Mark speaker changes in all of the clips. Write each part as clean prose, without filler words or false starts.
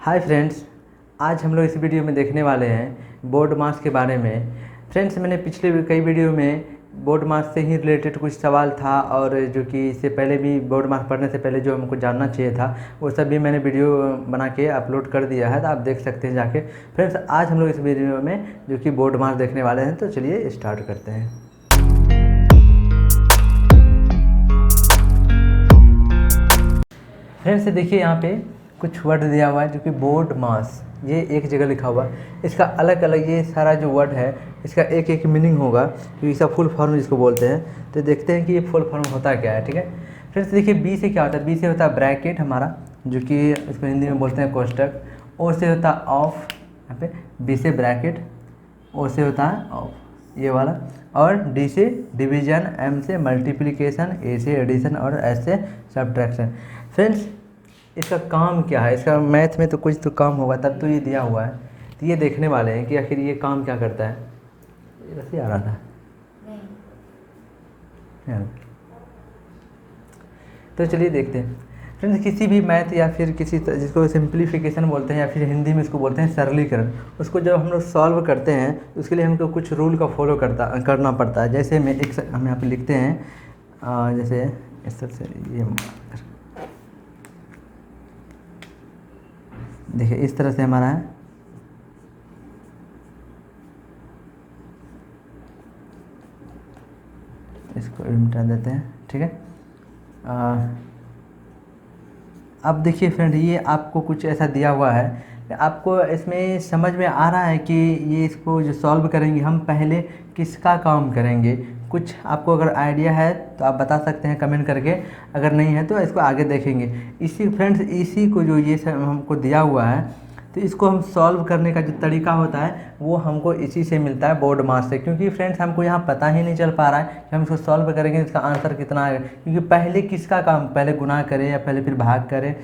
Speaker 1: Hi friends, आज हम लोग इस वीडियो में देखने वाले हैं बोर्ड मास के बारे में। फ्रेंड्स, मैंने पिछले कई वीडियो में बोर्ड मास से ही रिलेटेड कुछ सवाल था और जो कि इससे पहले भी बोर्ड मास पढ़ने से पहले जो हमको जानना चाहिए था वो सब भी मैंने वीडियो बना के अपलोड कर दिया है, तो आप देख सकते हैं जाके। फ्रेंड्स, आज हम लोग इस वीडियो में जो कि बोर्ड मास देखने वाले हैं, तो चलिए स्टार्ट करते हैं। फ्रेंड्स, देखिए यहाँ पे कुछ वर्ड दिया हुआ है जो कि बोर्ड मास, ये एक जगह लिखा हुआ है। इसका अलग अलग ये सारा जो वर्ड है इसका एक एक मीनिंग होगा, क्योंकि इसका फुल फॉर्म जिसको बोलते हैं। तो देखते हैं कि ये फुल फॉर्म होता क्या है। ठीक है फ्रेंड्स, देखिए बी से क्या होता है। बी से होता है ब्रैकेट हमारा, जो कि इसको हिंदी में बोलते हैं कोष्टक। ओ से होता है ऑफ, यहाँ पे बी से ब्रैकेट, ओ से होता है ऑफ ये वाला, और डी से डिवीजन, एम से मल्टीप्लिकेशन, ए से एडिशन और एस से सब्ट्रैक्शन। फ्रेंड्स, इसका काम क्या है? इसका मैथ में तो कुछ तो काम होगा, तब तो ये दिया हुआ है। तो ये देखने वाले हैं कि आखिर ये काम क्या करता है। ये वैसे आ रहा था नहीं। तो चलिए देखते हैं फ्रेंड्स, किसी भी मैथ या फिर किसी जिसको सिंप्लीफिकेशन बोलते हैं या फिर हिंदी में इसको बोलते हैं सरलीकरण, उसको जब हम लोग सॉल्व करते हैं तो उसके लिए हमको कुछ रूल का फॉलो करना पड़ता है। जैसे हम यहाँ पे लिखते हैं, जैसे इस तरह से ये देखिए इस तरह से हमारा है, इसको मिटा देते हैं। ठीक है, अब देखिए फ्रेंड, ये आपको कुछ ऐसा दिया हुआ है। आपको इसमें समझ में आ रहा है कि ये इसको जो सॉल्व करेंगे हम पहले किसका काम करेंगे। कुछ आपको अगर आइडिया है तो आप बता सकते हैं कमेंट करके, अगर नहीं है तो इसको आगे देखेंगे। इसी फ्रेंड्स, इसी को जो ये हमको दिया हुआ है, तो इसको हम सॉल्व करने का जो तरीका होता है वो हमको इसी से मिलता है, बोर्ड मास से। क्योंकि फ्रेंड्स, हमको यहाँ पता ही नहीं चल पा रहा है कि हम इसको सॉल्व करेंगे इसका आंसर कितना आएगा, क्योंकि पहले किसका काम, पहले गुणा करें या पहले फिर भाग करें,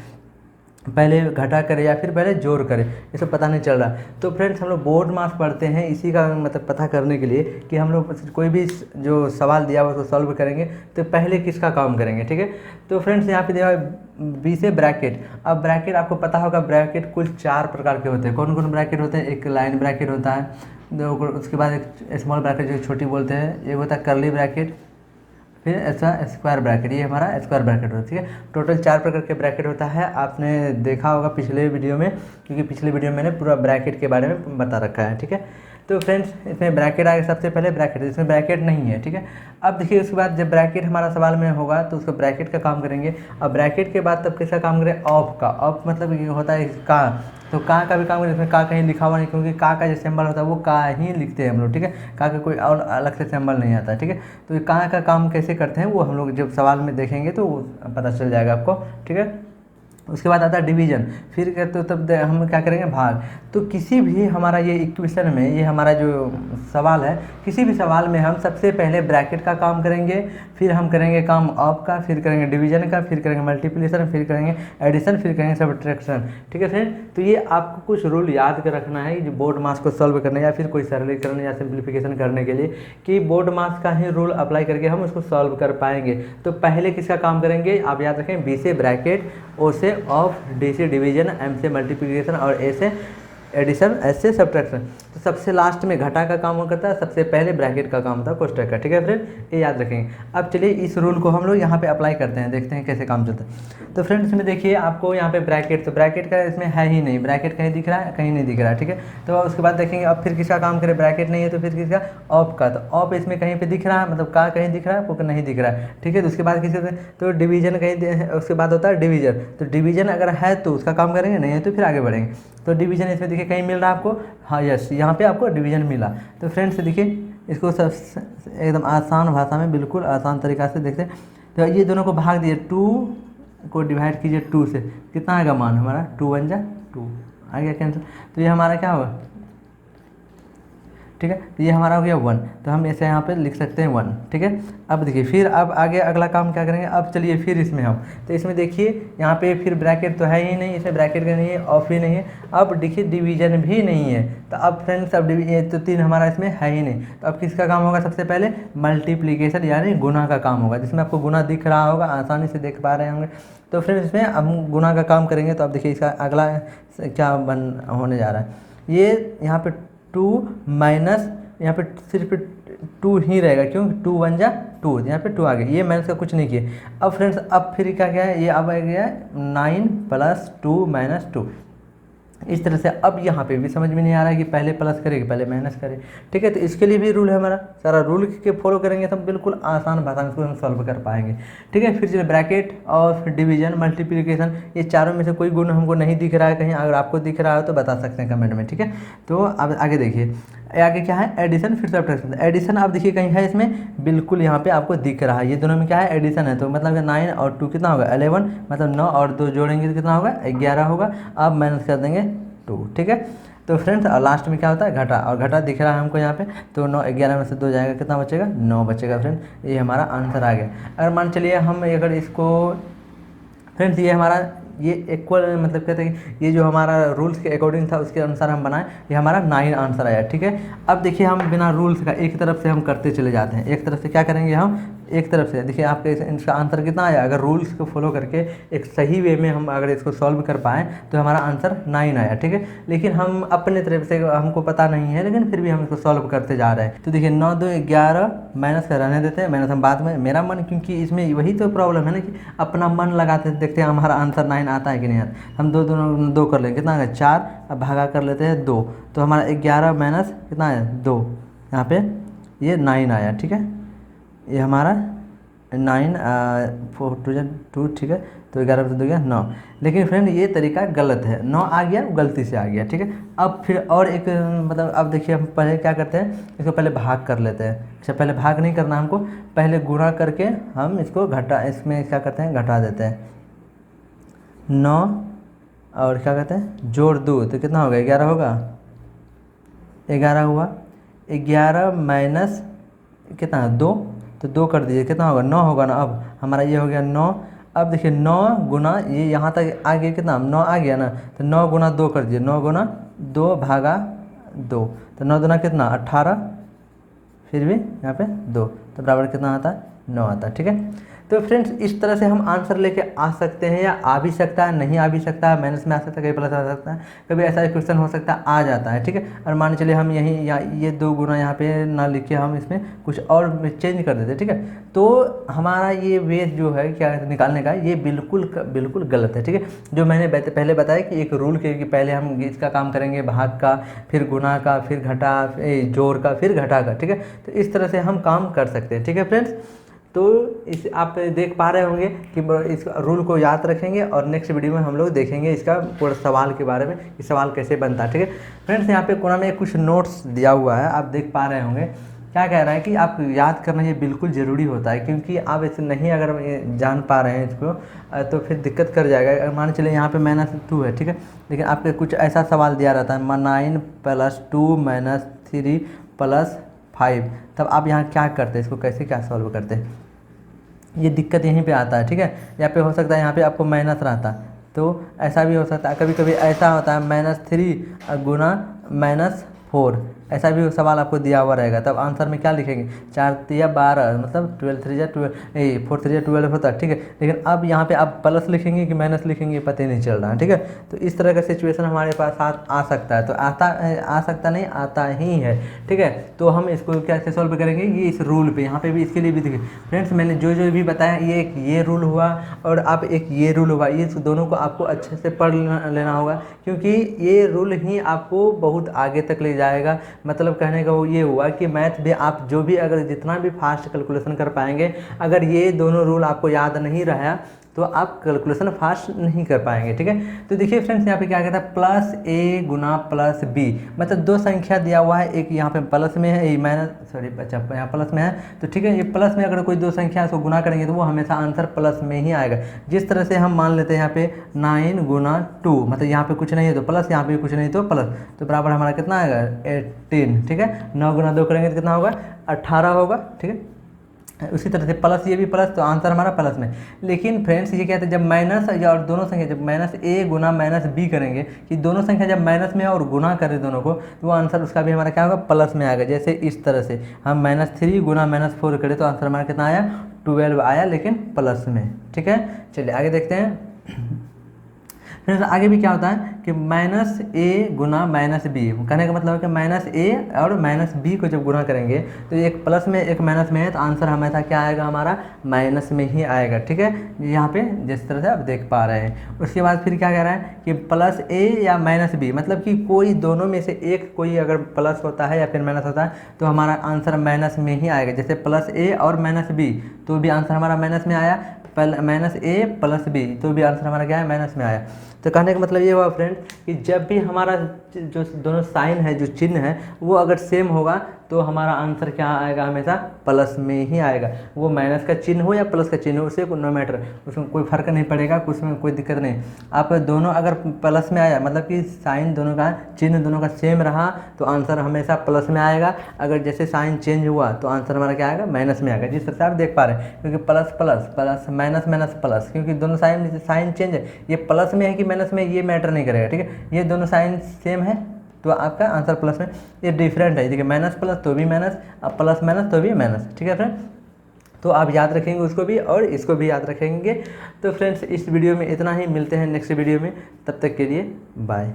Speaker 1: पहले घटा करे या फिर पहले जोड़ करे, ये सब पता नहीं चल रहा। तो फ्रेंड्स, हम लोग बोर्ड मास पढ़ते हैं इसी का मतलब पता करने के लिए कि हम लोग कोई भी जो सवाल दिया हुआ उसको सॉल्व करेंगे तो पहले किसका काम करेंगे। ठीक है, तो फ्रेंड्स यहाँ पे दिया हुआ है बी से ब्रैकेट। अब ब्रैकेट आपको पता होगा, ब्रैकेट कुल 4 प्रकार के होते हैं। कौन कौन ब्रैकेट होते हैं? एक लाइन ब्रैकेट होता है, उसके बाद एक स्मॉल ब्रैकेट जो छोटी बोलते हैं, एक होता है कर्ली ब्रैकेट, फिर ऐसा स्क्वायर ब्रैकेट, ये हमारा स्क्वायर ब्रैकेट होता है। ठीक है, टोटल 4 प्रकार के ब्रैकेट होता है। आपने देखा होगा पिछले वीडियो में, क्योंकि पिछले वीडियो में मैंने पूरा ब्रैकेट के बारे में बता रखा है। ठीक है, तो फ्रेंड्स, इसमें ब्रैकेट आएगा सबसे पहले ब्रैकेट, इसमें ब्रैकेट नहीं है। ठीक है, अब देखिए उसके बाद जब ब्रैकेट हमारा सवाल में होगा तो उसको ब्रैकेट का काम करेंगे। अब ब्रैकेट के बाद तब किसका काम करें? ऑफ का। ऑफ मतलब ये होता है का, तो का भी काम करें। इसमें का कहीं लिखा हुआ नहीं, क्योंकि का जो सिंबल होता है वो का ही लिखते हैं हम लोग। ठीक है, का कोई और अलग से सिंबल नहीं आता। ठीक है, तो ये का काम कैसे करते हैं वो हम लोग जब सवाल में देखेंगे तो पता चल जाएगा आपको। ठीक है, उसके बाद आता है डिवीजन। फिर कहते हो तब हम क्या करेंगे? भाग। तो किसी भी हमारा ये इक्वेशन में, ये हमारा जो सवाल है, किसी भी सवाल में हम सबसे पहले ब्रैकेट का काम करेंगे, फिर हम करेंगे काम ऑफ का, फिर करेंगे डिवीजन का, फिर करेंगे मल्टीप्लिकेशन, फिर करेंगे एडिशन, फिर करेंगे सब्ट्रैक्शन। ठीक है फ्रेंड, तो ये आपको कुछ रूल याद कर रखना है जो बोर्ड मास को सॉल्व करने या फिर कोई सरलीकरण या सिंप्लीफिकेशन करने के लिए, कि बोर्ड मास का ही रूल अप्लाई करके हम उसको सॉल्व कर पाएंगे। तो पहले किसका काम करेंगे आप याद रखें? बी से ब्रैकेट, ओ से ऑफ, डी से डिवीजन, एम से मल्टीप्लिकेशन और ए से एडिशन, एस से सब्ट्रैक्शन। तो सबसे लास्ट में घटा का काम करता है, सबसे पहले ब्रैकेट का काम होता है कोष्टक का। ठीक है फ्रेंड, ये याद रखेंगे। अब चलिए इस रूल को हम लोग यहाँ पे अप्लाई करते हैं, देखते हैं कैसे काम चलता है। तो फ्रेंड्स में देखिए आपको यहाँ पे ब्रैकेट, तो ब्रैकेट का इसमें है ही नहीं, ब्रैकेट कहीं दिख रहा है? कहीं नहीं दिख रहा है। ठीक है, तो उसके बाद देखेंगे अब फिर किसका काम करें? ब्रैकेट नहीं है तो फिर किसका? ऑफ का। तो ऑफ इसमें कहीं पे दिख रहा है, मतलब का कहीं दिख रहा है, आपको नहीं दिख रहा है। ठीक है, तो उसके बाद किसी, तो डिवीजन कहीं, उसके बाद होता है डिवीजन। तो डिवीजन अगर है तो उसका काम करेंगे, नहीं है तो फिर आगे बढ़ेंगे। तो डिवीजन इसमें देखिए कहीं मिल रहा है आपको? हाँ, यस, यहाँ पे आपको डिवीजन मिला। तो फ्रेंड्स देखिए इसको सब एकदम आसान भाषा में, बिल्कुल आसान तरीक़ा से देखते हैं। तो ये दोनों को भाग दिए, 2 को डिवाइड कीजिए 2 से, कितना आएगा मान हमारा? 2 1 जा 2 आ गया कैंसिल। तो ये हमारा क्या होगा? ठीक है। तो ये हमारा हो गया 1, तो हम ऐसे यहाँ पे लिख सकते हैं 1, ठीक है। अब देखिए फिर अब आगे अगला काम क्या करेंगे, अब चलिए फिर इसमें हम, तो इसमें देखिए यहाँ पे फिर ब्रैकेट तो है ही नहीं, इसमें ब्रैकेट का नहीं है, ऑफ भी नहीं है। अब देखिए डिवीजन भी नहीं है, तो अब फ्रेंड्स अब ये तो 3 हमारा इसमें है ही नहीं, तो अब किसका काम होगा, सबसे पहले मल्टीप्लीकेशन यानी गुना का काम होगा, जिसमें आपको गुना दिख रहा होगा, आसानी से देख पा रहे होंगे। तो फ्रेंड्स इसमें हम गुना का काम करेंगे, तो अब देखिए इसका अगला क्या होने जा रहा है, ये यहाँ पे 2 माइनस यहाँ पे सिर्फ 2 ही रहेगा, क्यों 2 1 जा 2, यहाँ पे 2 आ गया, ये मैंने इसका कुछ नहीं किया। अब फ्रेंड्स अब फिर क्या क्या है, ये अब आ गया 9 + 2 - 2, इस तरह से। अब यहाँ पे भी समझ में नहीं आ रहा है कि पहले प्लस करे कि पहले माइनस करे, ठीक है। तो इसके लिए भी रूल है हमारा, सारा रूल के फॉलो करेंगे तो हम बिल्कुल आसान भाषा में इसको हम सॉल्व कर पाएंगे, ठीक है। फिर चलिए ब्रैकेट और फिर डिवीजन मल्टीप्लिकेशन, ये चारों में से कोई गुण हमको नहीं दिख रहा है कहीं, अगर आपको दिख रहा है तो बता सकते हैं कमेंट में, ठीक है। तो अब आगे देखिए, आगे क्या है, एडिशन फिर सब्ट्रैक्शन। एडिशन आप देखिए कहीं है इसमें, बिल्कुल यहाँ पे आपको दिख रहा है, ये दोनों में क्या है, एडिशन है, तो मतलब 9 और 2 कितना होगा 11, मतलब 9 और 2 जोड़ेंगे तो कितना होगा 11 होगा। अब माइनस कर देंगे 2, ठीक है। तो फ्रेंड्स लास्ट में क्या होता है, घटा, और घटा दिख रहा है हमको यहाँ पे, तो 9 11 में से 2 जाएगा, कितना बचेगा 9 बचेगा। फ्रेंड ये हमारा आंसर आ गया। अगर मान चलिए हम अगर इसको फ्रेंड्स ये हमारा ये इक्वल मतलब कहते हैं कि ये जो हमारा रूल्स के अकॉर्डिंग था उसके अनुसार हम बनाएं, ये हमारा 9 आंसर आया, ठीक है। अब देखिए हम बिना रूल्स का एक तरफ से हम करते चले जाते हैं, एक तरफ से क्या करेंगे हम, एक तरफ से देखिए आपके इसका आंसर कितना आया, अगर रूल्स को फॉलो करके एक सही वे में हम अगर इसको सॉल्व कर पाएँ तो हमारा आंसर 9 आया, ठीक है। लेकिन हम अपने तरफ से हमको पता नहीं है, लेकिन फिर भी हम इसको सॉल्व करते जा रहे हैं। तो देखिए 9 2 11 माइनस का रहने देते हैं, माइनस हम बाद में, मेरा मन, क्योंकि इसमें वही तो प्रॉब्लम है ना कि अपना मन लगाते देखते हैं हमारा आंसर 9 आता है कि नहीं आता। हम दो कर लेंगे, कितना है 4, अब भागा कर लेते हैं 2, तो हमारा 11 माइनस कितना है 2, यहाँ पे ये 9 आया, ठीक है। ये हमारा 9 4 2 2, ठीक है। तो 11 में से 2 गया 9, लेकिन फ्रेंड ये तरीका गलत है, 9 आ गया गलती से आ गया, ठीक है। अब फिर और एक मतलब अब देखिए हम पहले क्या करते हैं, इसको पहले भाग कर लेते हैं। अच्छा पहले भाग नहीं करना हमको, पहले गुणा करके हम इसको घटा, इसमें क्या करते हैं घटा देते हैं, 9 और क्या कहते हैं जोड़ 2, तो कितना होगा 11 होगा, 11 हुआ, 11 माइनस कितना 2, तो 2 कर दीजिए, कितना होगा 9 होगा ना। अब हमारा ये हो गया 9, अब देखिए 9 गुना ये यहाँ तक आ गया, कितना 9 आ गया ना, तो 9 गुना 2 कर दीजिए, 9 गुना 2 भागा 2, तो 9 दूना कितना 18, फिर भी यहाँ पे 2, तो बराबर कितना आता है 9 आता है, ठीक है। तो फ्रेंड्स इस तरह से हम आंसर लेके आ सकते हैं, या आ भी सकता है, नहीं आ भी सकता है, माइनस में आ सकता है, कभी प्लस आ सकता है, कभी ऐसा क्वेश्चन हो सकता है आ जाता है, ठीक है। और मान चलिए हम यहीं या ये 2 गुना यहाँ पे ना लिख के हम इसमें कुछ और चेंज कर देते, ठीक है। तो हमारा ये वे जो है क्या निकालने का, ये बिल्कुल गलत है, ठीक है। जो मैंने पहले बताया कि एक रूल के कि पहले हम इसका काम करेंगे भाग का, फिर गुना का, फिर घटा, जोड़ का, फिर घटा का, ठीक है। तो इस तरह से हम काम कर सकते हैं, ठीक है फ्रेंड्स। तो इस आप देख पा रहे होंगे कि इस रूल को याद रखेंगे, और नेक्स्ट वीडियो में हम लोग देखेंगे इसका पूरा सवाल के बारे में कि सवाल कैसे बनता है, ठीक है फ्रेंड्स। यहाँ पे कोना में कुछ नोट्स दिया हुआ है, आप देख पा रहे होंगे। क्या कह रहा है कि आप याद करना ये बिल्कुल ज़रूरी होता है, क्योंकि आप इसे नहीं अगर जान पा रहे हैं इसको तो फिर दिक्कत कर जाएगा। मान चलिए यहाँ पे -2 है, ठीक है, लेकिन आपके कुछ ऐसा सवाल दिया रहता है 9 + 2 - 3 + 5, तब आप यहाँ क्या करते हैं, इसको कैसे क्या सॉल्व करते हैं, ये दिक्कत यहीं पे आता है, ठीक है। यहाँ पे हो सकता है यहाँ पे आपको माइनस रहता, तो ऐसा भी हो सकता है, कभी कभी ऐसा होता है -3 गुना -4, ऐसा भी सवाल आपको दिया हुआ रहेगा, तब आंसर में क्या लिखेंगे 4 3 12, मतलब 12 3 12 4 3 12 होता है, ठीक है। लेकिन अब यहाँ पे आप प्लस लिखेंगे कि माइनस लिखेंगे पता ही नहीं चल रहा है, ठीक है। तो इस तरह का सिचुएशन हमारे पास आ सकता है, तो आ सकता नहीं, आता ही है, ठीक है। तो हम इसको कैसे सॉल्व करेंगे, ये इस रूल पे, यहाँ पे भी इसके लिए भी देखिए फ्रेंड्स, मैंने जो भी बताया, ये एक ये रूल हुआ और आप एक ये रूल हुआ, ये दोनों को आपको अच्छे से पढ़ लेना होगा, क्योंकि ये रूल ही आपको बहुत आगे तक ले जाएगा। मतलब कहने का वो ये हुआ कि मैथ भी आप जो भी अगर जितना भी फास्ट कैलकुलेशन कर पाएंगे, अगर ये दोनों रूल आपको याद नहीं रहा तो आप कैलकुलेशन फास्ट नहीं कर पाएंगे, ठीक है। तो देखिए फ्रेंड्स यहाँ पे क्या कहता है, प्लस ए गुना प्लस बी, मतलब दो संख्या दिया हुआ है, एक यहाँ पे प्लस में है, ये माइनस, सॉरी अच्छा यहाँ प्लस में है, तो ठीक है, ये प्लस में अगर कोई दो संख्या है उसको गुना करेंगे तो वो हमेशा आंसर प्लस में ही आएगा। जिस तरह से हम मान लेते हैं यहाँ पे 9 गुना 2, मतलब यहाँ पे कुछ नहीं है तो प्लस, यहाँ पे कुछ नहीं तो प्लस, तो बराबर हमारा कितना आएगा 18, ठीक है। 9 गुना 2 करेंगे तो कितना होगा 18 होगा, ठीक है। उसी तरह से प्लस, ये भी प्लस, तो आंसर हमारा प्लस में। लेकिन फ्रेंड्स ये कहते हैं जब माइनस और दोनों संख्या जब माइनस ए गुना माइनस बी करेंगे, कि दोनों संख्या जब माइनस में और गुना करें दोनों को, तो वो आंसर उसका भी हमारा क्या होगा प्लस में आएगा। जैसे इस तरह से हम -3 गुना -4 करें तो आंसर हमारा कितना आया 12 आया, लेकिन प्लस में, ठीक है। चलिए आगे देखते हैं। फिर आगे भी क्या होता है कि माइनस ए गुना माइनस बी, कहने का मतलब है कि माइनस ए और माइनस बी को जब गुना करेंगे तो एक प्लस में एक माइनस में है, तो आंसर हमेशा क्या आएगा हमारा माइनस में ही आएगा, ठीक है। यहाँ पे जिस तरह से आप देख पा रहे हैं। उसके बाद फिर क्या कह रहा है कि प्लस ए या माइनस बी, मतलब कि कोई दोनों में से एक कोई अगर प्लस होता है या फिर माइनस होता है तो हमारा आंसर माइनस में ही आएगा। जैसे प्लस ए और माइनस बी, तो भी आंसर हमारा माइनस में आया, माइनस ए प्लस बी, तो भी आंसर हमारा क्या है माइनस में आया। तो कहने का मतलब ये हुआ फ्रेंड कि जब भी हमारा जो दोनों साइन है, जो चिन्ह है, वो अगर सेम होगा तो हमारा आंसर क्या आएगा हमेशा प्लस में ही आएगा। वो माइनस का चिन्ह हो या प्लस का चिन्ह हो, उससे नो मैटर, उसमें कोई फर्क नहीं पड़ेगा, उसमें कोई दिक्कत नहीं। आप दोनों अगर प्लस में आया, मतलब कि साइन दोनों का, चिन्ह दोनों का सेम रहा तो आंसर हमेशा प्लस में आएगा। अगर जैसे साइन चेंज हुआ तो आंसर हमारा क्या आएगा माइनस में आएगा, जिस तरह से आप देख पा रहे हैं। क्योंकि plus plus plus minus minus plus, क्योंकि दोनों साइन चेंज है, ये प्लस में है कि माइनस में ये मैटर नहीं करेगा, ठीक है। ये दोनों साइन सेम है तो आपका आंसर प्लस में, ये डिफरेंट है, देखिए माइनस प्लस तो भी माइनस, अब प्लस माइनस तो भी माइनस, ठीक है फ्रेंड। तो आप याद रखेंगे उसको भी और इसको भी याद रखेंगे। तो फ्रेंड्स इस वीडियो में इतना ही, मिलते हैं नेक्स्ट वीडियो में, तब तक के लिए बाय।